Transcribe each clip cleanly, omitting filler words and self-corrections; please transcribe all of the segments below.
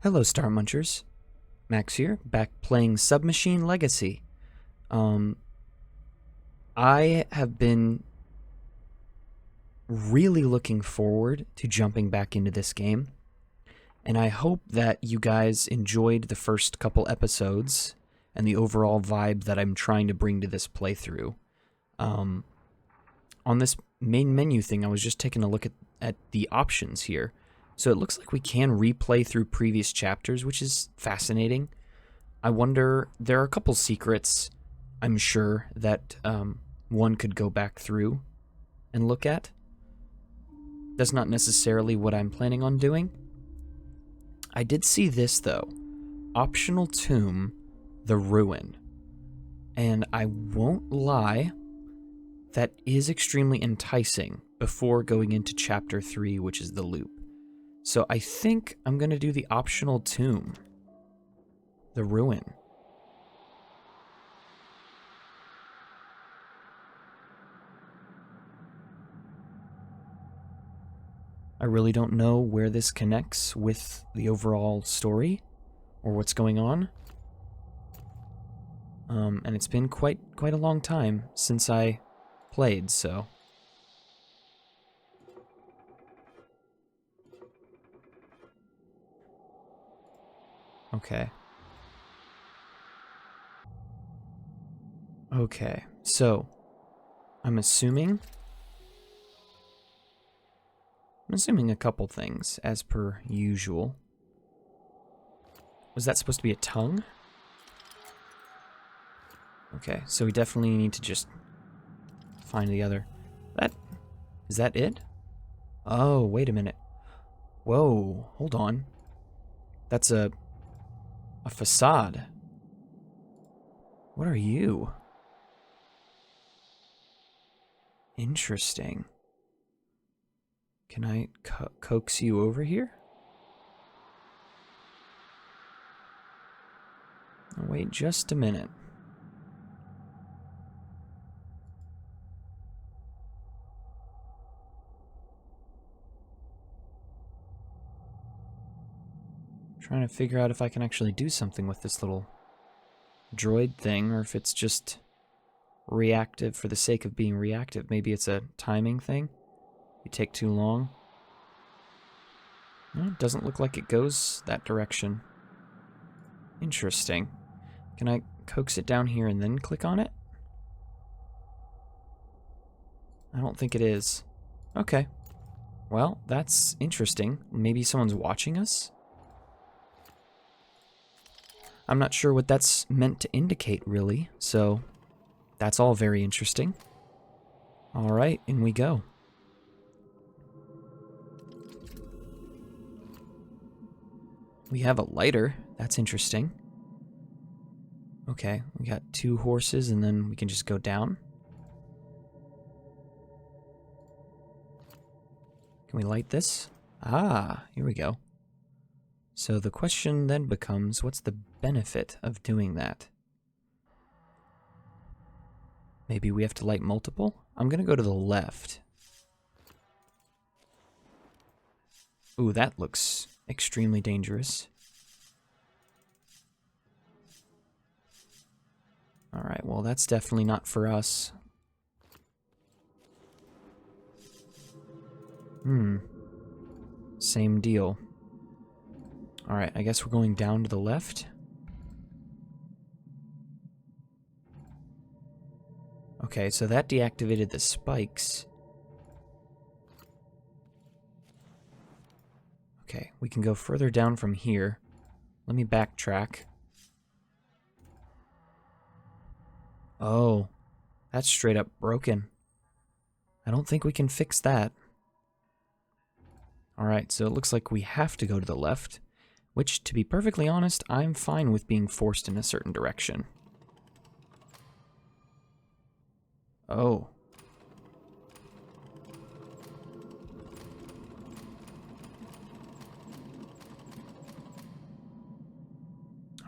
Hello, StarMunchers. Max here, back playing Submachine Legacy. I have been really looking forward to jumping back into this game, and I hope that you guys enjoyed the first couple episodes and the overall vibe that I'm trying to bring to this playthrough. On this main menu thing, I was just taking a look at the options here. So it looks like we can replay through previous chapters, which is fascinating. I wonder, there are a couple secrets, I'm sure, that one could go back through and look at. That's not necessarily what I'm planning on doing. I did see this, though. Optional tomb, the ruin. And I won't lie, that is extremely enticing before going into chapter 3, which is the loop. So I think I'm going to do the optional tomb. The ruin. I really don't know where this connects with the overall story or what's going on. And it's been quite a long time since I played, so... Okay. Okay, so I'm assuming a couple things, as per usual. Was that supposed to be a tongue? Okay, so we definitely need to just find the other. Is that it? Oh, wait a minute. Whoa, hold on. That's a facade. What are you? Interesting. Can I coax you over here? Oh, wait just a minute. Trying to figure out if I can actually do something with this little droid thing, or if it's just reactive for the sake of being reactive. Maybe it's a timing thing. You take too long. No, it doesn't look like it goes that direction. Interesting. Can I coax it down here and then click on it? I don't think it is. Okay. Well, that's interesting. Maybe someone's watching us? I'm not sure what that's meant to indicate, really, so that's all very interesting. Alright, in we go. We have a lighter. That's interesting. Okay, we got 2 horses, and then we can just go down. Can we light this? Ah, here we go. So the question then becomes, what's the benefit of doing that? Maybe we have to light multiple? I'm gonna go to the left. Ooh, that looks extremely dangerous. Alright, well that's definitely not for us. Same deal. Alright, I guess we're going down to the left. Okay, so that deactivated the spikes. Okay, we can go further down from here. Let me backtrack. Oh, that's straight up broken. I don't think we can fix that. Alright, so it looks like we have to go to the left, which, to be perfectly honest, I'm fine with being forced in a certain direction. Oh.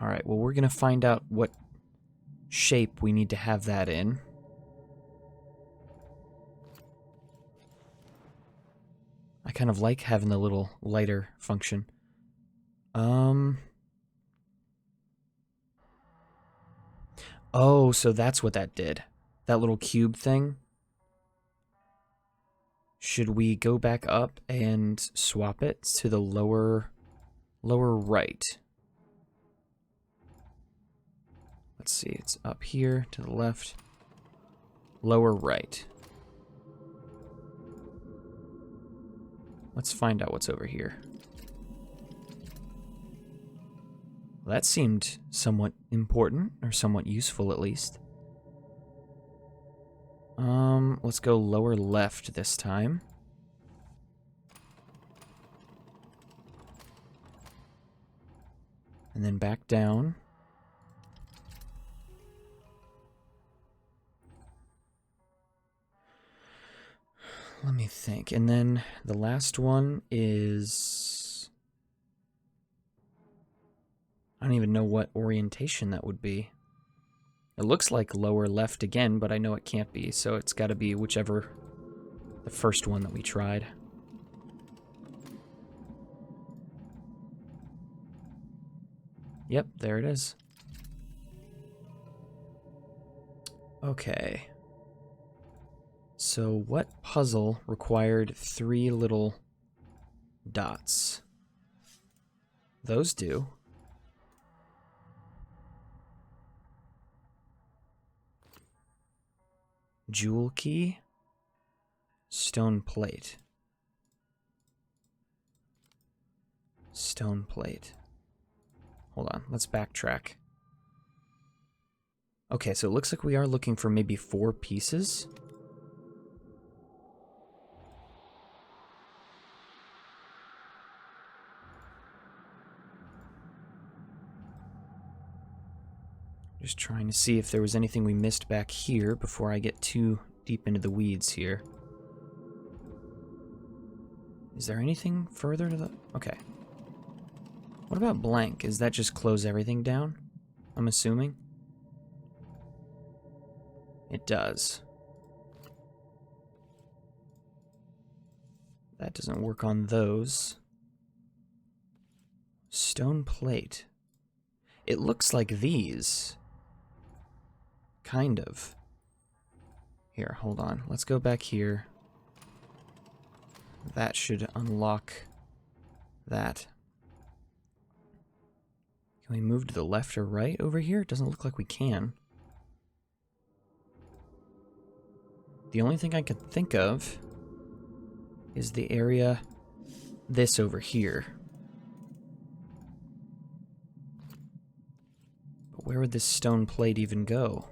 Alright, well we're gonna find out what shape we need to have that in. I kind of like having the little lighter function. Oh, so that's what that did. That little cube thing. Should we go back up and swap it to the lower right? Let's see, it's up here to the left. Lower right. Let's find out what's over here. Well, that seemed somewhat important, or somewhat useful at least. Let's go lower left this time. And then back down. Let me think. And then the last one is... I don't even know what orientation that would be. It looks like lower left again, but I know it can't be, so it's got to be whichever... the first one that we tried. Yep, there it is. Okay. So what puzzle required 3 little dots? Those do. Jewel key. Stone plate. Stone plate. Hold on, let's backtrack. Okay, so it looks like we are looking for maybe 4 pieces. Just trying to see if there was anything we missed back here before I get too deep into the weeds here. Is there anything further to the... Okay. What about blank? Is that just close everything down? I'm assuming. It does. That doesn't work on those. Stone plate. It looks like these. Kind of. Here, hold on. Let's go back here. That should unlock that. Can we move to the left or right over here? It doesn't look like we can. The only thing I could think of is the area, this over here. But where would this stone plate even go?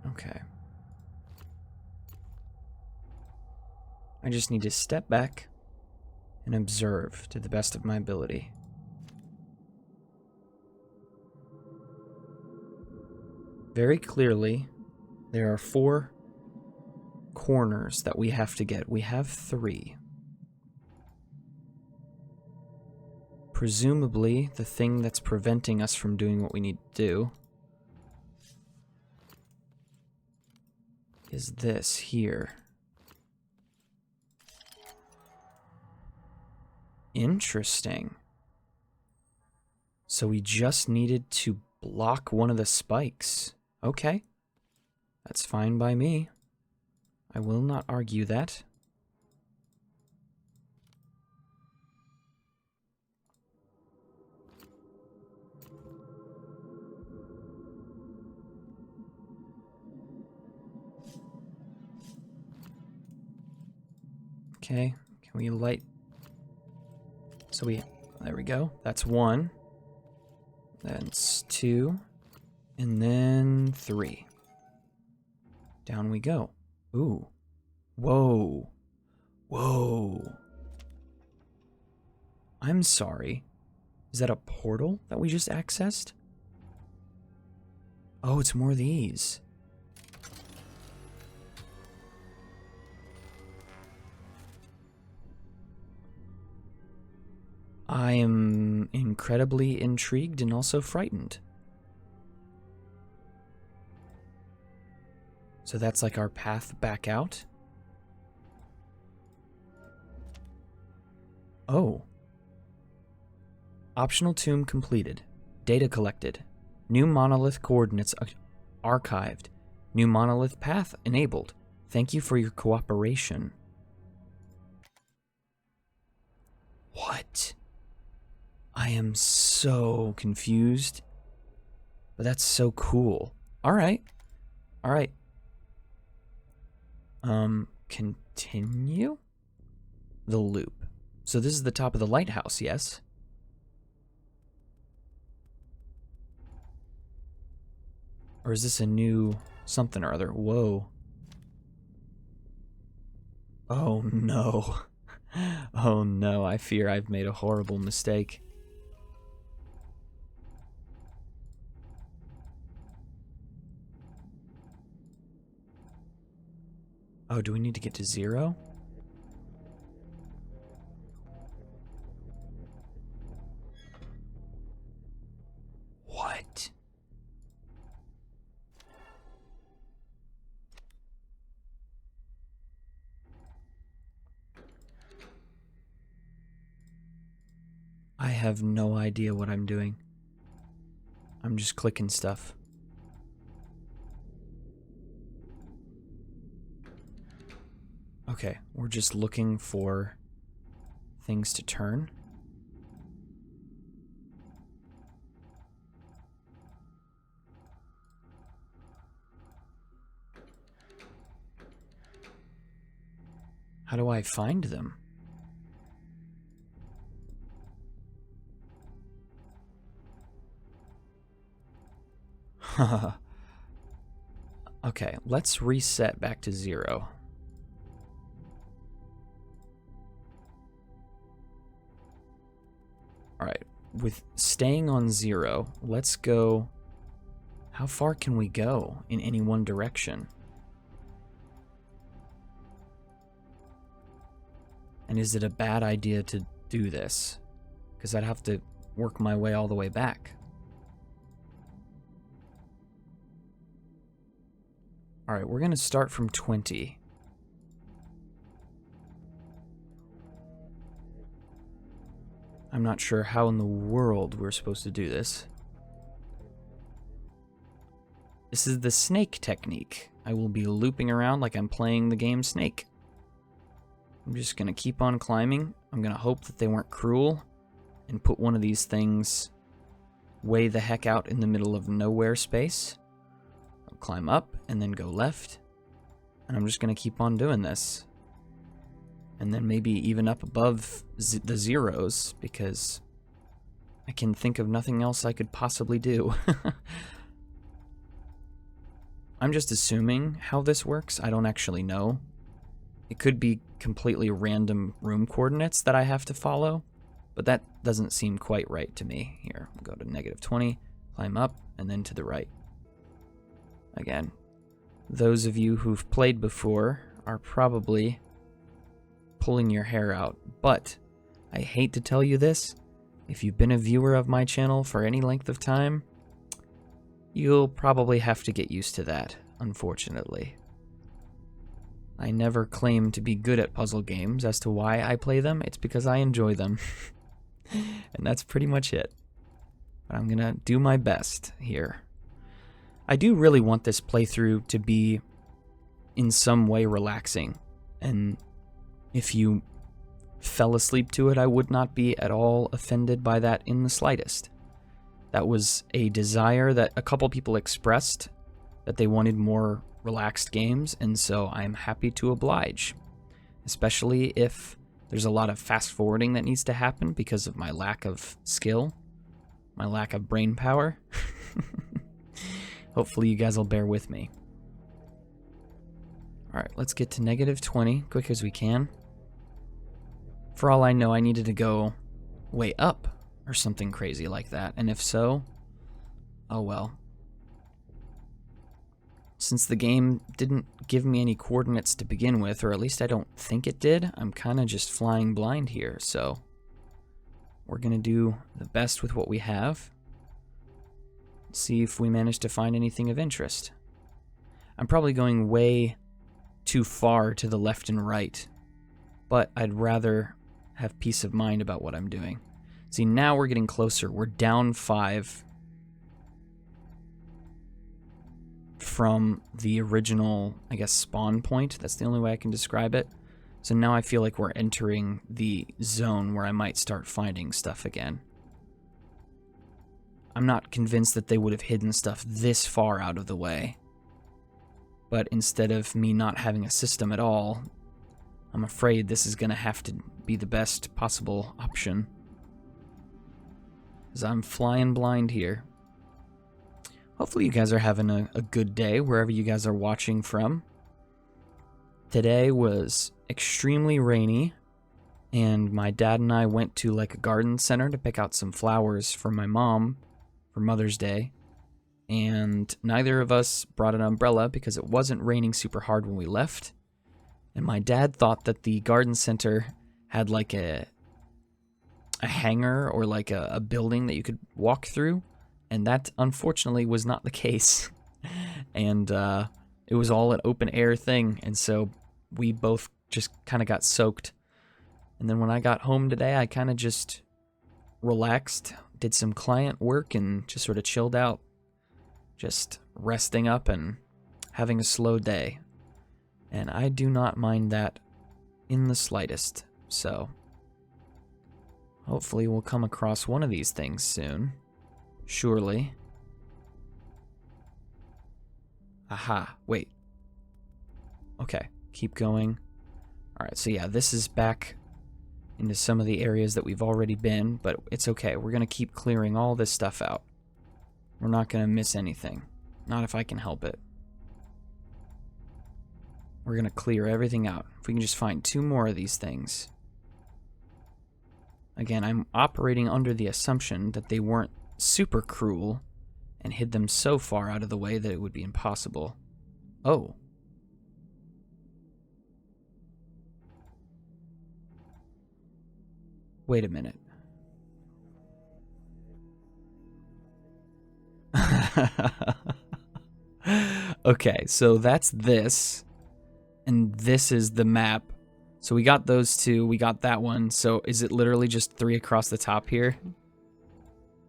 Okay. I just need to step back and observe to the best of my ability. Very clearly, there are 4 corners that we have to get. We have 3. Presumably, the thing that's preventing us from doing what we need to do is this here. Interesting. So we just needed to block one of the spikes. Okay. That's fine by me. I will not argue that. Okay, can we light? So there we go. That's 1. That's 2. And then 3. Down we go. Ooh. Whoa. Whoa. I'm sorry. Is that a portal that we just accessed? Oh, it's more of these. I am incredibly intrigued and also frightened. So that's like our path back out. Oh. Optional tomb completed. Data collected. New monolith coordinates archived. New monolith path enabled. Thank you for your cooperation. What? I am so confused. But that's so cool. Alright. Alright. Continue? The loop. So this is the top of the lighthouse, yes? Or is this a new something or other? Whoa. Oh no. Oh no, I fear I've made a horrible mistake. Oh, do we need to get to 0? What? I have no idea what I'm doing. I'm just clicking stuff. Okay, we're just looking for things to turn. How do I find them? Okay, let's reset back to 0. Alright, with staying on 0, let's go... How far can we go in any one direction? And is it a bad idea to do this? Because I'd have to work my way all the way back. Alright, we're going to start from 20. I'm not sure how in the world we're supposed to do this. This is the snake technique. I will be looping around like I'm playing the game Snake. I'm just going to keep on climbing. I'm going to hope that they weren't cruel and put one of these things way the heck out in the middle of nowhere space. I'll climb up and then go left. And I'm just going to keep on doing this. And then maybe even up above the zeros, because I can think of nothing else I could possibly do. I'm just assuming how this works. I don't actually know. It could be completely random room coordinates that I have to follow, but that doesn't seem quite right to me. Here, we'll go to -20, climb up, and then to the right. Again, those of you who've played before are probably pulling your hair out, but I hate to tell you this, if you've been a viewer of my channel for any length of time, you'll probably have to get used to that, unfortunately. I never claim to be good at puzzle games. As to why I play them, it's because I enjoy them. And that's pretty much it. But I'm gonna do my best here. I do really want this playthrough to be in some way relaxing, and if you fell asleep to it, I would not be at all offended by that in the slightest. That was a desire that a couple people expressed, that they wanted more relaxed games, and so I'm happy to oblige. Especially if there's a lot of fast forwarding that needs to happen because of my lack of skill, my lack of brain power. Hopefully you guys will bear with me. Alright, let's get to -20, quick as we can. For all I know, I needed to go way up or something crazy like that, and if so, oh well. Since the game didn't give me any coordinates to begin with, or at least I don't think it did, I'm kind of just flying blind here, so we're going to do the best with what we have. See if we manage to find anything of interest. I'm probably going way too far to the left and right, but I'd rather have peace of mind about what I'm doing. See, now we're getting closer. We're down 5 from the original, I guess, spawn point. That's the only way I can describe it. So now I feel like we're entering the zone where I might start finding stuff again. I'm not convinced that they would have hidden stuff this far out of the way. But instead of me not having a system at all, I'm afraid this is going to have to be the best possible option. Because I'm flying blind here. Hopefully you guys are having a good day wherever you guys are watching from. Today was extremely rainy, and my dad and I went to like a garden center to pick out some flowers for my mom for Mother's Day. And neither of us brought an umbrella because it wasn't raining super hard when we left. And my dad thought that the garden center had like a hangar or like a building that you could walk through. And that, unfortunately, was not the case. And it was all an open air thing. And so we both just kind of got soaked. And then when I got home today, I kind of just relaxed, did some client work, and just sort of chilled out. Just resting up and having a slow day. And I do not mind that in the slightest. So hopefully we'll come across one of these things soon. Surely. Aha, wait. Okay, keep going. Alright, so yeah, this is back into some of the areas that we've already been, but it's okay. We're going to keep clearing all this stuff out. We're not going to miss anything. Not if I can help it. We're going to clear everything out. If we can just find 2 more of these things. Again, I'm operating under the assumption that they weren't super cruel and hid them so far out of the way that it would be impossible. Oh. Wait a minute. Okay, so that's this. And this is the map. So we got those 2, we got that one. So is it literally just 3 across the top here?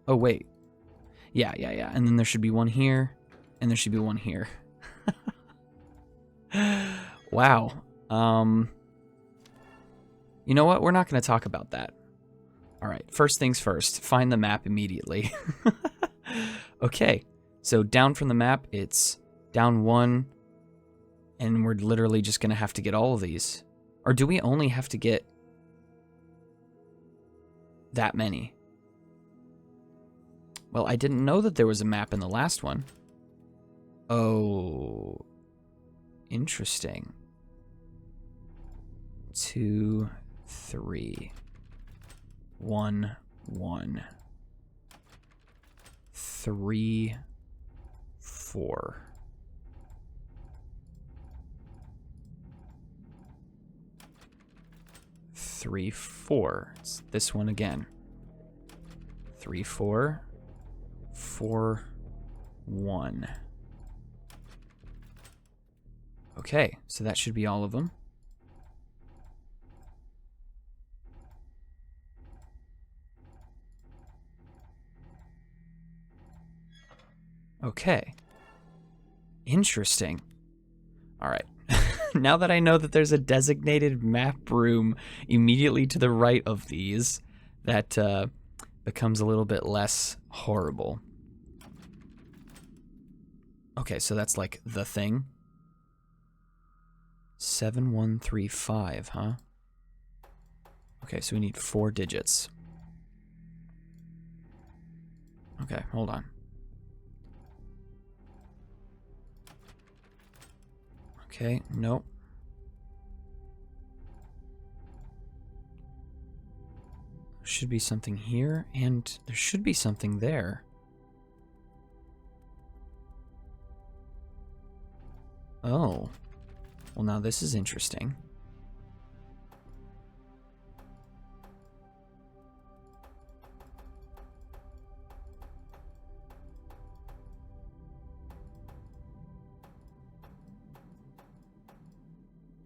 Oh, wait. Yeah. And then there should be 1 here, and there should be 1 here. Wow. You know what? We're not going to talk about that. All right, first things first. Find the map immediately. Okay, so down from the map, it's down 1, and we're literally just going to have to get all of these. Or do we only have to get that many? Well, I didn't know that there was a map in the last one. Oh, interesting. 2, 3, 1, 1, 3, 4. Three, 4. It's this one again. 3, 4, 4, 1. Okay, so that should be all of them. Okay. Interesting. All right. Now that I know that there's a designated map room immediately to the right of these, that becomes a little bit less horrible. Okay, so that's like the thing. 7135, huh? Okay, so we need 4 digits. Okay, hold on. Okay, nope. There should be something here, and there should be something there. Oh. Well, now this is interesting.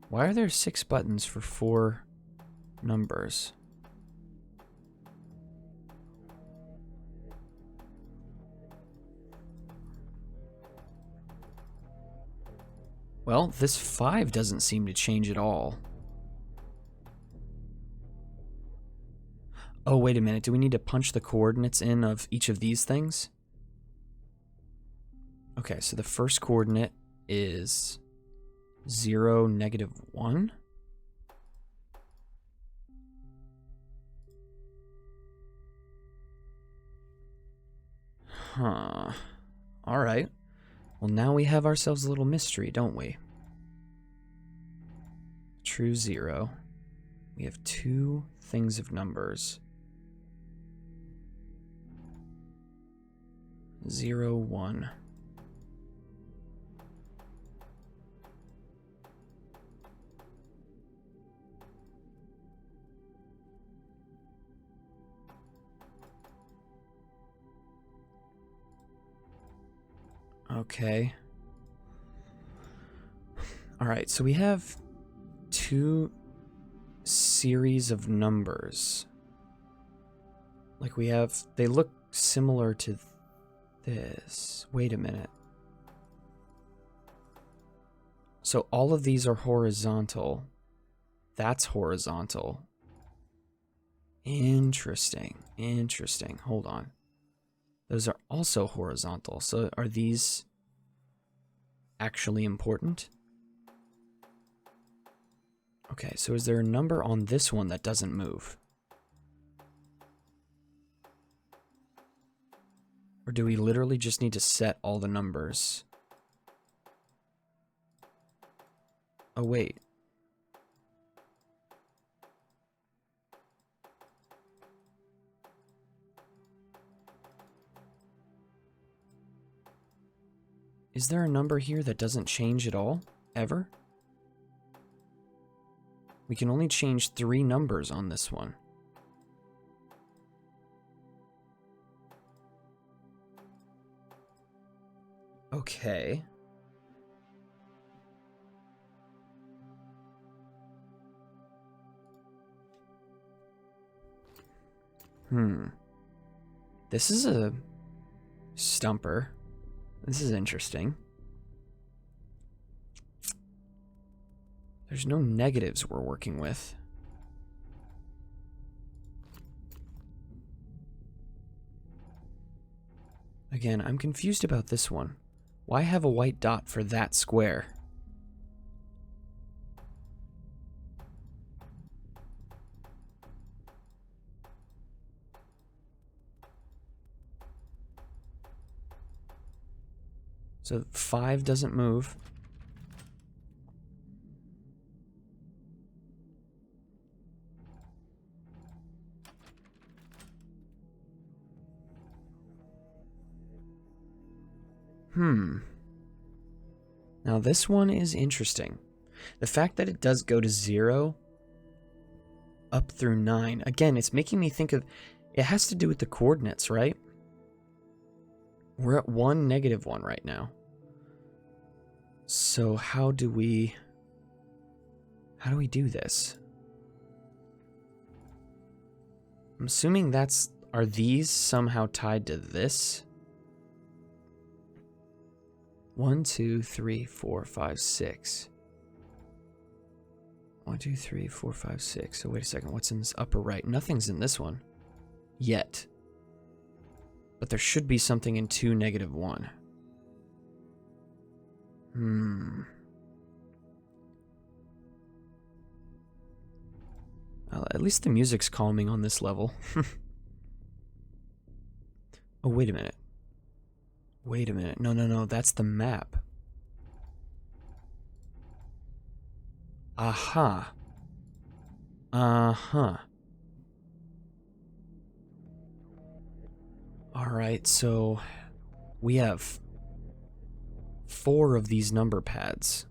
Why are there 6 buttons for 4 numbers? Well, this 5 doesn't seem to change at all. Oh, wait a minute. Do we need to punch the coordinates in of each of these things? Okay, so the first coordinate is 0, -1. Huh. Alright. Well, now we have ourselves a little mystery, don't we? True 0. We have 2 things of numbers. 0, 1. Okay. Alright, so we have 2 series of numbers. Like we have, they look similar to this. Wait a minute. So all of these are horizontal. That's horizontal. Interesting. Interesting. Hold on. Those are also horizontal. So are these actually important? Okay, so is there a number on this one that doesn't move? Or do we literally just need to set all the numbers? Oh, wait. Is there a number here that doesn't change at all? Ever? We can only change 3 numbers on this one. Okay. This is a stumper. This is interesting. There's no negatives we're working with. Again, I'm confused about this one. Why have a white dot for that square? So 5 doesn't move. Now this one is interesting. The fact that it does go to 0 up through 9. Again, it's making me think of... It has to do with the coordinates, right? We're at 1, -1 right now. So how do we do this? I'm assuming that's... Are these somehow tied to this? 1, 2, 3, 4, 5, 6. 1, 2, 3, 4, 5, 6. So wait a second, what's in this upper right? Nothing's in this one. Yet. But there should be something in 2, -1. Well, at least the music's calming on this level. Oh, wait a minute. Wait a minute. No, that's the map. Aha. Uh-huh. Alright, so we have 4 of these number pads.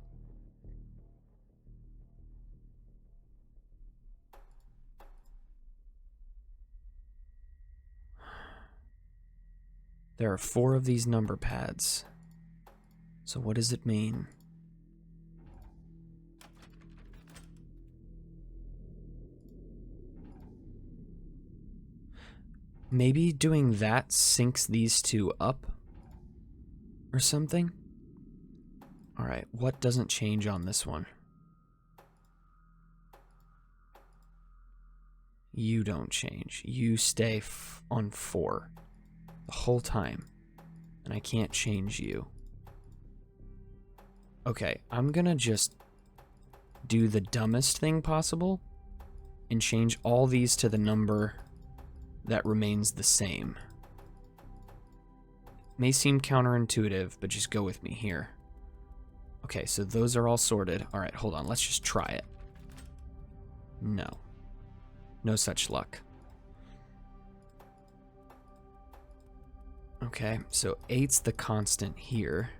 There are 4 of these number pads. So what does it mean? maybe doing that syncs these two up or something. All right, what doesn't change on this one? You don't change. You stay on 4 the whole time, and I can't change you. Okay, I'm gonna just do the dumbest thing possible and change all these to the number that remains the same. May seem counterintuitive, but just go with me here. Okay, so those are all sorted. All right, hold on. Let's just try it. No. No such luck. Okay, so 8's the constant here.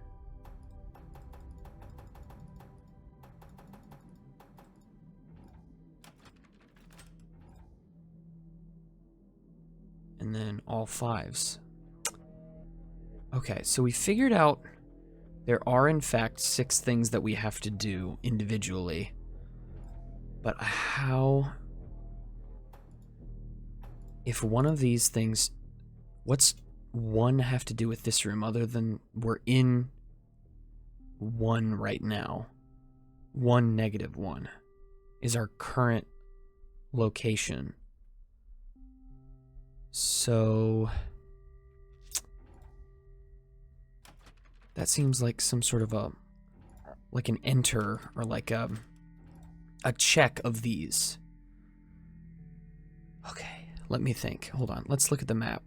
And then all 5's. Okay, so we figured out there are in fact 6 things that we have to do individually. But how... If one of these things... What's 1 have to do with this room other than we're in 1 right now? 1, -1 is our current location. So... That seems like some sort of a... like an enter or like a check of these. Okay, let me think. Hold on. Let's look at the map.